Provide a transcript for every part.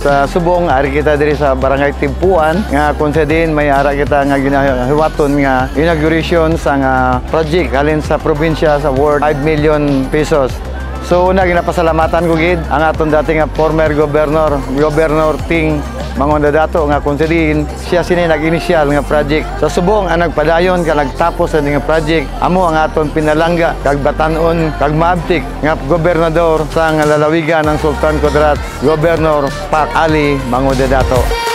sa subong ari kita diri sa Barangay Timpuan nga kung sa din may ara kita nga ginahiwaton nga inauguration sa nga project halin sa probinsya sa worth 5 million pesos. So una ginapasalamatan ko gid ang aton dating nga former Governor Ting Mangudadato nga kung sa din siya sini nag-initial nga project sa subong ang nagpadayon ka nagtapos sa nga project amo ang aton pinalangga kag batan-on kag maabtik nga gobernador sa nga lalawigan ng Sultan Kudarat, Governor Pak Ali Mangudadato.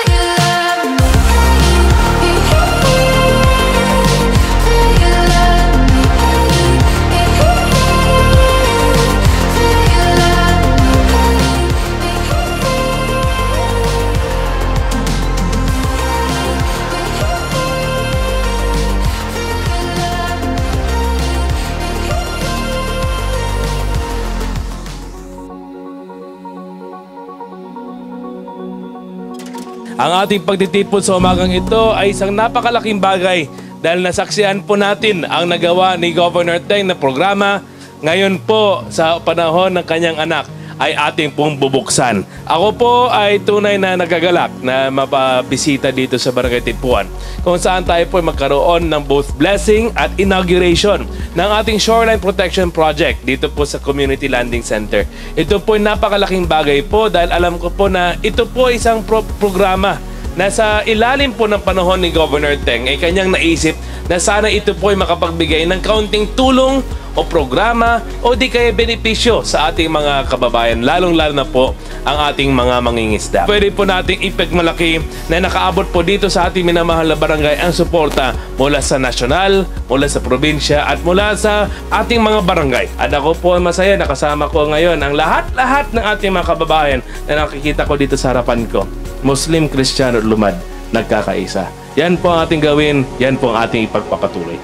Ang ating pagtitipon sa umagang ito ay isang napakalaking bagay dahil nasaksihan po natin ang nagawa ni Governor Teng na programa. Ngayon po sa panahon ng kanyang anak ay ating pong bubuksan. Ako po ay tunay na nagagalak na mapabisita dito sa Barangay Timpuan kung saan tayo po magkaroon ng both blessing at inauguration ng ating Shoreline Protection Project dito po sa Community Landing Center. Ito po ay napakalaking bagay po dahil alam ko po na ito po isang programa na sa ilalim po ng panahon ni Governor Teng ay kanyang naisip na sana ito po ay makapagbigay ng kaunting tulong o programa o di kaya benepisyo sa ating mga kababayan, lalong-lalo na po ang ating mga mangingisda. Pwede po nating ipagmalaki na nakaabot po dito sa ating minamahal na barangay ang suporta mula sa nasyonal, mula sa probinsya at mula sa ating mga barangay. At ako po masaya na kasama ko ngayon ang lahat-lahat ng ating mga kababayan na nakikita ko dito sa harapan ko. Muslim, Kristiyano at lumad, nagkakaisa. Yan po ang ating gawin, yan po ang ating ipagpapatuloy.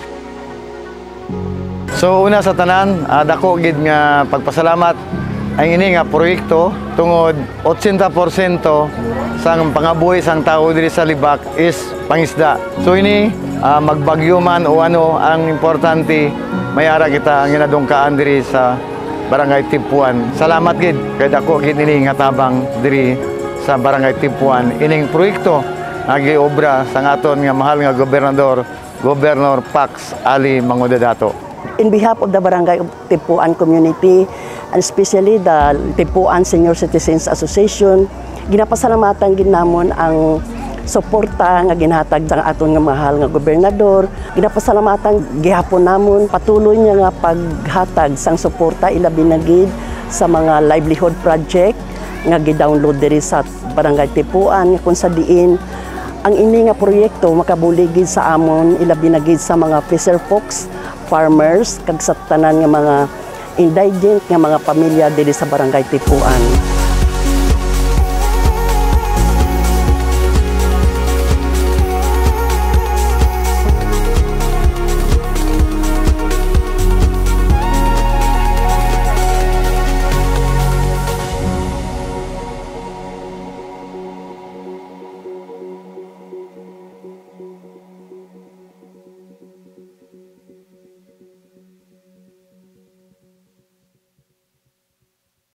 So una sa tanan, dako gid nga pagpasalamat ang ini nga proyekto tungod 80% sang pangabuhi sang tao diri sa Libak is pangisda. So ini magbagyo man o ano ang importante may ara kita ang ginadungkaan diri sa Barangay Timpuan. Salamat gid kay dako gid ini nga tabang diri sa Barangay Timpuan ining proyekto nagiobra sang aton nga mahal nga gobernador Governor Pax Ali Mangudadato. In behalf of the Barangay Timpuan community, and especially the Timpuan Senior Citizens Association, ginapasalamatan gid namon ang suporta nga ginhatag sa aton nga mahal nga gobernador. Ginapasalamatan gihapon namon patuloy niya nga paghatag sang suporta ilabi na gid sa mga livelihood project nga gi-download diri sa Barangay Timpuan kung sa diin ang ini nga proyekto makabuligid sa amon ilabi na gid sa mga fisher folks, farmers kag sa tanan nga mga indigent nga mga pamilya diri sa Barangay Timpuan.